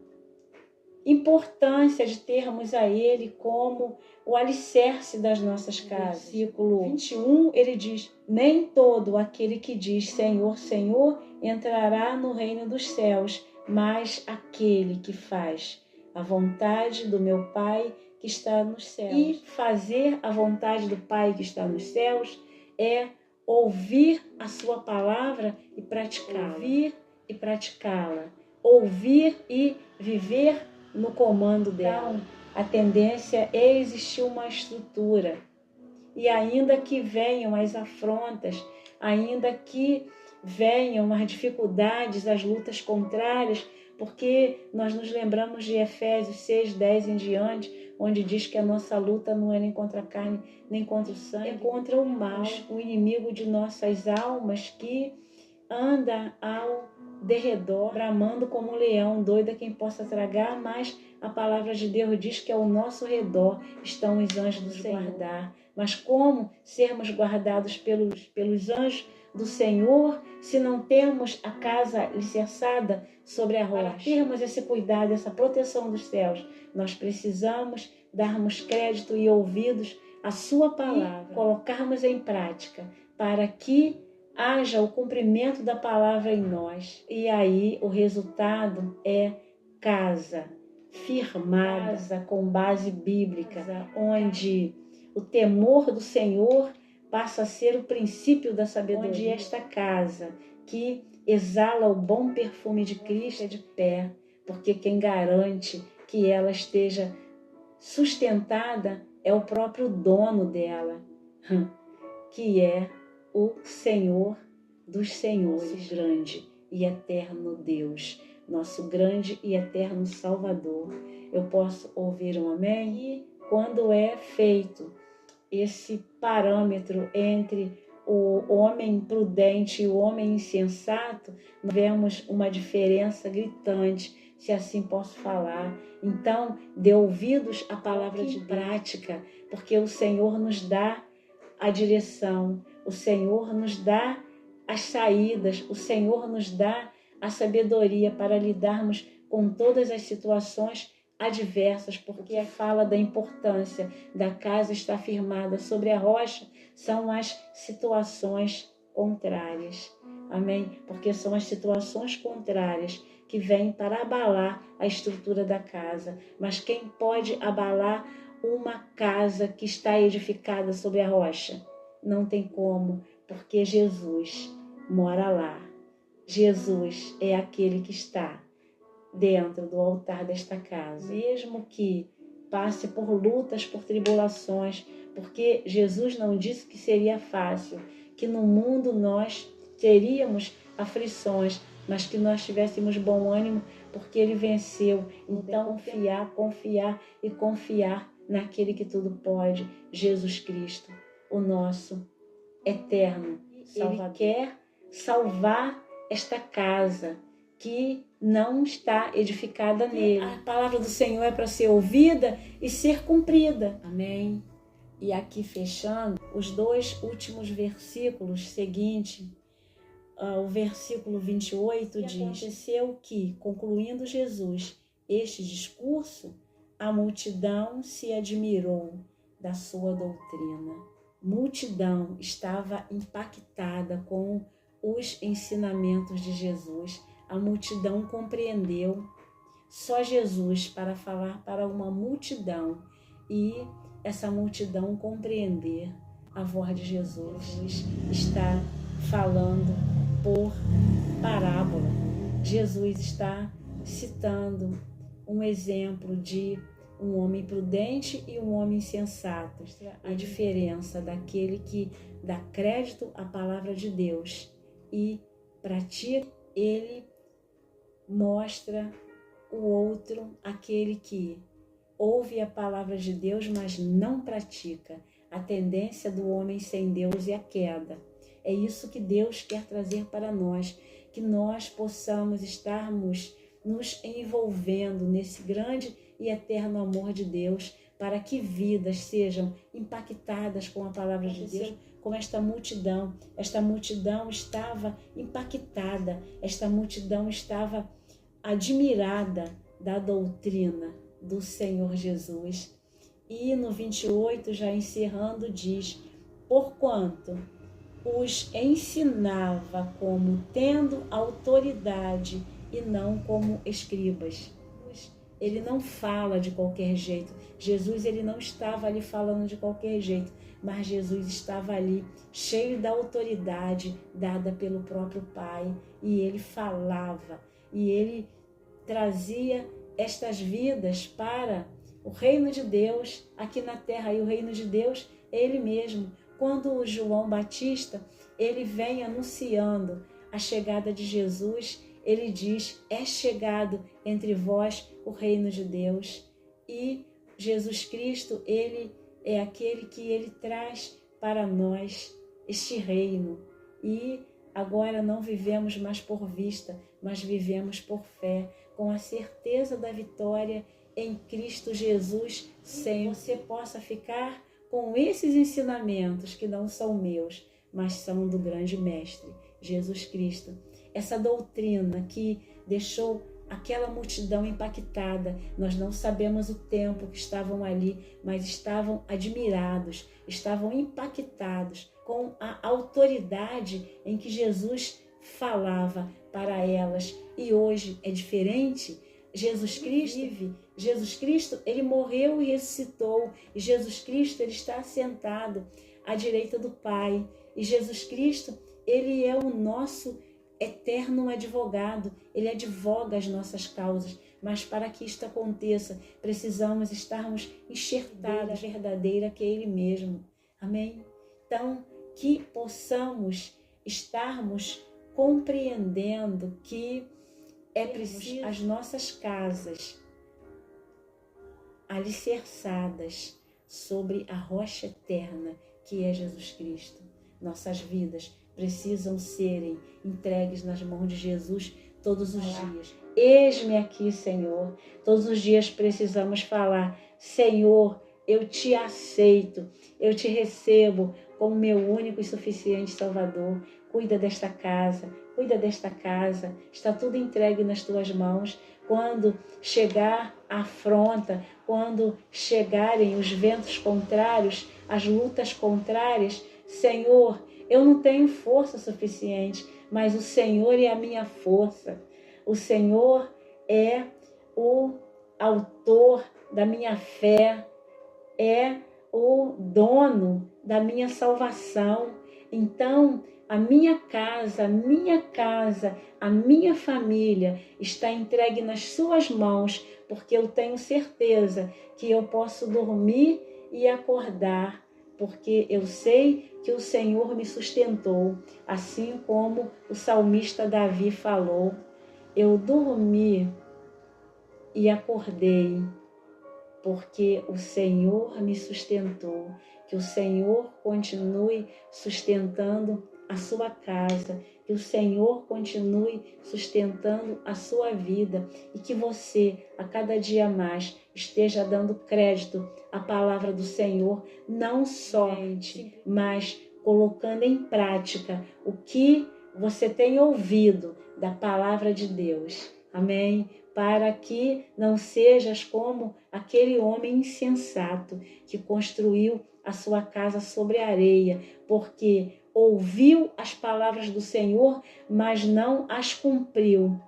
importância de termos a ele como o alicerce das nossas casas. Versículo 21, ele diz: nem todo aquele que diz Senhor, Senhor entrará no reino dos céus, mas aquele que faz a vontade do meu Pai que está nos céus. E fazer a vontade do Pai que está nos céus é ouvir a sua palavra e praticá-la. Ouvir e praticá-la. Ouvir e viver no comando dela. Então, a tendência é existir uma estrutura. E ainda que venham as afrontas, ainda que venham as dificuldades, as lutas contrárias, porque nós nos lembramos de Efésios 6, 10 em diante, onde diz que a nossa luta não é nem contra a carne, nem contra o sangue, é contra o mal, o inimigo de nossas almas que anda ao derredor, bramando como um leão, doido a quem possa tragar, mas a palavra de Deus diz que ao nosso redor estão os anjos do Senhor. Guardar. Mas como sermos guardados pelos anjos do Senhor se não temos a casa alicerçada sobre a rocha? Para termos esse cuidado, essa proteção dos céus, nós precisamos darmos crédito e ouvidos à sua palavra, e colocarmos em prática para que haja o cumprimento da palavra em nós. E aí o resultado é casa firmada, casa com base bíblica, onde o temor do Senhor passa a ser o princípio da sabedoria. Onde esta casa que exala o bom perfume de Cristo é de pé, porque quem garante que ela esteja sustentada é o próprio dono dela, que é o Senhor dos Senhores, nosso grande e eterno Deus, nosso grande e eterno Salvador. Eu posso ouvir um amém? E quando é feito esse parâmetro entre o homem prudente e o homem insensato, nós vemos uma diferença gritante, se assim posso falar. Então, dê ouvidos à palavra de prática, porque o Senhor nos dá a direção, o Senhor nos dá as saídas, o Senhor nos dá a sabedoria para lidarmos com todas as situações adversas, porque a fala da importância da casa estar firmada sobre a rocha são as situações contrárias. Amém? Porque são as situações contrárias que vêm para abalar a estrutura da casa. Mas quem pode abalar uma casa que está edificada sobre a rocha? Não tem como, porque Jesus mora lá. Jesus é aquele que está dentro do altar desta casa. Mesmo que passe por lutas, por tribulações, porque Jesus não disse que seria fácil, que no mundo nós teríamos aflições, mas que nós tivéssemos bom ânimo, porque Ele venceu. Então, confiar naquele que tudo pode, Jesus Cristo, o nosso eterno Salvador. Ele quer salvar esta casa que não está edificada nele. A palavra do Senhor é para ser ouvida e ser cumprida. Amém? E aqui fechando, os 2 últimos versículos seguintes, o versículo 28 diz: aconteceu que, concluindo Jesus este discurso, a multidão se admirou da sua doutrina. Multidão estava impactada com os ensinamentos de Jesus. A multidão compreendeu. Só Jesus para falar para uma multidão e essa multidão compreender a voz de Jesus. Está falando por parábola. Jesus está citando um exemplo de um homem prudente e um homem insensato. A diferença daquele que dá crédito à palavra de Deus e pratica, ele mostra o outro, aquele que ouve a palavra de Deus, mas não pratica. A tendência do homem sem Deus é a queda. É isso que Deus quer trazer para nós, que nós possamos estarmos nos envolvendo nesse grande e eterno amor de Deus, para que vidas sejam impactadas com a palavra de Deus, como esta multidão. Esta multidão estava impactada, esta multidão estava admirada da doutrina do Senhor Jesus. E no 28, já encerrando, diz: porquanto os ensinava como tendo autoridade e não como escribas. Ele não fala de qualquer jeito. Jesus, ele não estava ali falando de qualquer jeito, mas Jesus estava ali cheio da autoridade dada pelo próprio Pai, e ele falava, e ele trazia estas vidas para o reino de Deus aqui na terra. E o reino de Deus é ele mesmo. Quando o João Batista, ele vem anunciando a chegada de Jesus, ele diz: é chegado entre vós o reino de Deus. E Jesus Cristo, ele é aquele que ele traz para nós este reino. E Agora não vivemos mais por vista, mas vivemos por fé, com a certeza da vitória em Cristo Jesus, sem que você possa ficar com esses ensinamentos que não são meus, mas são do grande Mestre, Jesus Cristo. Essa doutrina que deixou aquela multidão impactada. Nós não sabemos o tempo que estavam ali, mas estavam admirados, estavam impactados com a autoridade em que Jesus falava para elas. E hoje é diferente. Jesus Cristo, ele morreu e ressuscitou. E Jesus Cristo, ele está assentado à direita do Pai. E Jesus Cristo, ele é o nosso eterno advogado, ele advoga as nossas causas, mas para que isto aconteça, precisamos estarmos enxertados na verdadeira que é ele mesmo. Amém? Então, que possamos estarmos compreendendo que é preciso as nossas casas alicerçadas sobre a rocha eterna que é Jesus Cristo. Nossas vidas precisam serem entregues nas mãos de Jesus todos os dias. Eis-me aqui, Senhor. Todos os dias precisamos falar: Senhor, eu te aceito, eu te recebo como meu único e suficiente Salvador. Cuida desta casa, está tudo entregue nas tuas mãos. Quando chegar a afronta, quando chegarem os ventos contrários, as lutas contrárias, Senhor, eu não tenho força suficiente, mas o Senhor é a minha força. O Senhor é o autor da minha fé, é o dono da minha salvação. Então, a minha casa, a minha família está entregue nas suas mãos, porque eu tenho certeza que eu posso dormir e acordar, porque eu sei que o Senhor me sustentou, assim como o salmista Davi falou: eu dormi e acordei, porque o Senhor me sustentou. Que o Senhor continue sustentando a sua casa, que o Senhor continue sustentando a sua vida e que você, a cada dia mais, esteja dando crédito à palavra do Senhor, não somente, mas colocando em prática o que você tem ouvido da palavra de Deus. Amém? Para que não sejas como aquele homem insensato que construiu a sua casa sobre a areia, porque ouviu as palavras do Senhor, mas não as cumpriu.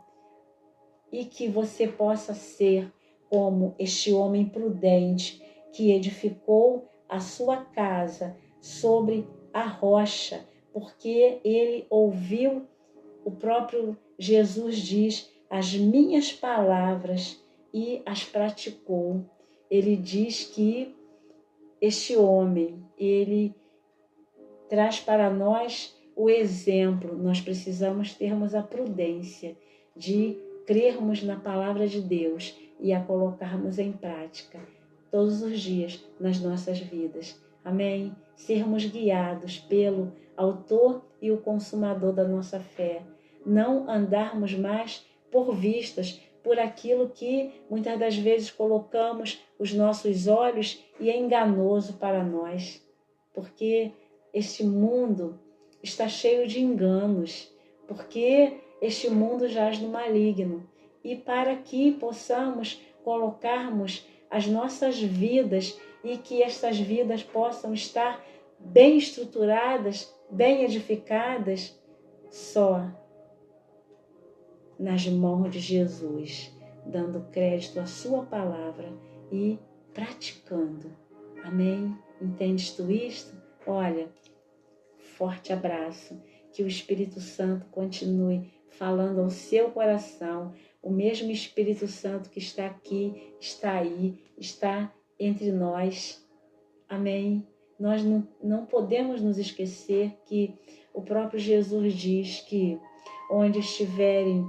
E que você possa ser como este homem prudente que edificou a sua casa sobre a rocha, porque ele ouviu, o próprio Jesus diz, as minhas palavras e as praticou. Ele diz que este homem, ele traz para nós o exemplo. Nós precisamos termos a prudência de crermos na palavra de Deus e a colocarmos em prática todos os dias nas nossas vidas. Amém? Sermos guiados pelo autor e o consumador da nossa fé. Não andarmos mais por vistas, por aquilo que muitas das vezes colocamos os nossos olhos e é enganoso para nós. Porque este mundo está cheio de enganos, porque este mundo jaz no maligno. E para que possamos colocarmos as nossas vidas e que estas vidas possam estar bem estruturadas, bem edificadas, só nas mãos de Jesus, dando crédito à sua palavra e praticando. Amém? Entendes tu isto? Olha, forte abraço, que o Espírito Santo continue falando ao seu coração, o mesmo Espírito Santo que está aqui, está aí, está entre nós. Amém? Nós não podemos nos esquecer que o próprio Jesus diz que onde estiverem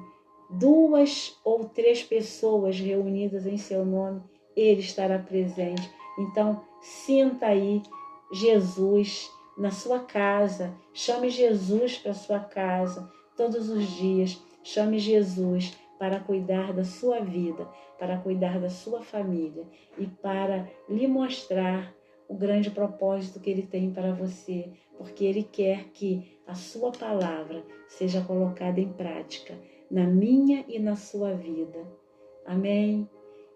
2 ou 3 pessoas reunidas em seu nome, Ele estará presente. Então, sinta aí Jesus na sua casa. Chame Jesus para sua casa todos os dias. Chame Jesus para cuidar da sua vida, para cuidar da sua família e para lhe mostrar o grande propósito que Ele tem para você, porque Ele quer que a sua palavra seja colocada em prática na minha e na sua vida. Amém?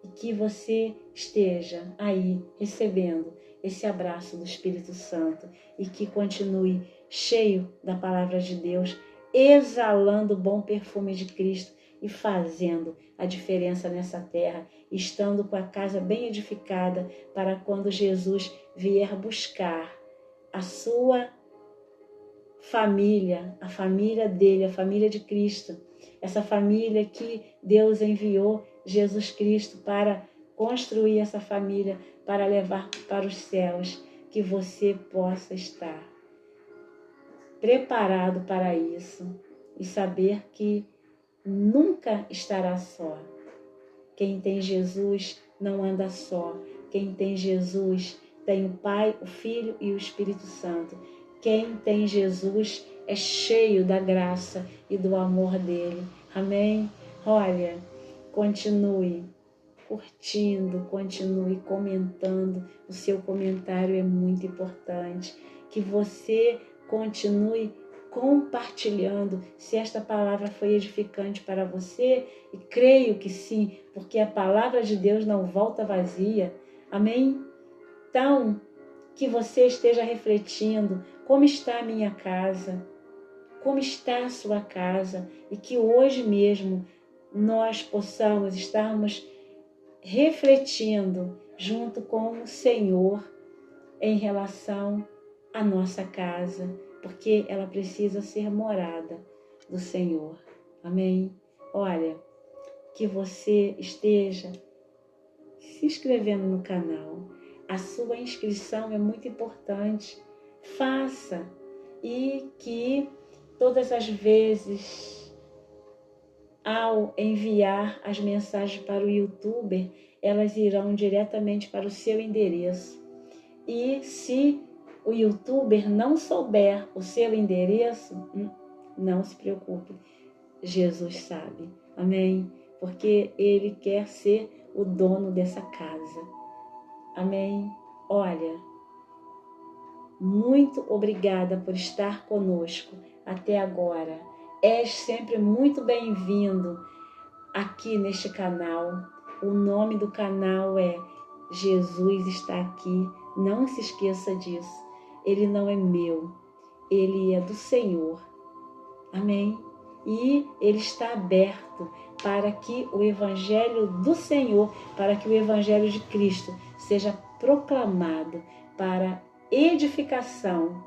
E que você esteja aí recebendo esse abraço do Espírito Santo e que continue cheio da palavra de Deus, exalando o bom perfume de Cristo e fazendo a diferença nessa terra, estando com a casa bem edificada para quando Jesus vier buscar a sua família, a família dele, a família de Cristo, essa família que Deus enviou Jesus Cristo para construir essa família, para levar para os céus, que você possa estar preparado para isso e saber que nunca estará só. Quem tem Jesus não anda só. Quem tem Jesus tem o Pai, o Filho e o Espírito Santo. Quem tem Jesus é cheio da graça e do amor dele. Amém? Olha, continue curtindo, continue comentando. O seu comentário é muito importante. Que você continue compartilhando, se esta palavra foi edificante para você, e creio que sim, porque a palavra de Deus não volta vazia. Amém? Então, que você esteja refletindo como está a minha casa, como está a sua casa, e que hoje mesmo nós possamos estarmos refletindo junto com o Senhor em relação à nossa casa, porque ela precisa ser morada do Senhor. Amém? Olha, que você esteja se inscrevendo no canal. A sua inscrição é muito importante. Faça. E que todas as vezes, ao enviar as mensagens para o YouTuber, elas irão diretamente para o seu endereço. E se o YouTuber não souber o seu endereço, não se preocupe, Jesus sabe. Amém? Porque Ele quer ser o dono dessa casa. Amém? Olha, muito obrigada por estar conosco até agora. És sempre muito bem-vindo aqui neste canal. O nome do canal é Jesus Está Aqui. Não se esqueça disso. Ele não é meu, ele é do Senhor. Amém? E ele está aberto para que o Evangelho do Senhor, para que o Evangelho de Cristo seja proclamado para edificação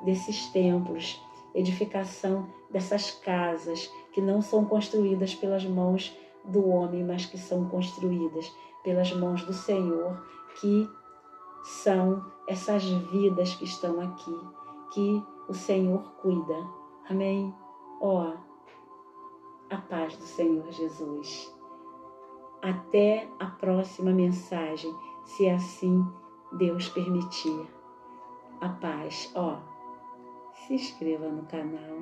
desses templos, edificação dessas casas que não são construídas pelas mãos do homem, mas que são construídas pelas mãos do Senhor, que são essas vidas que estão aqui, que o Senhor cuida. Amém? Ó, a paz do Senhor Jesus. Até a próxima mensagem, se assim Deus permitir. A paz. Ó, se inscreva no canal.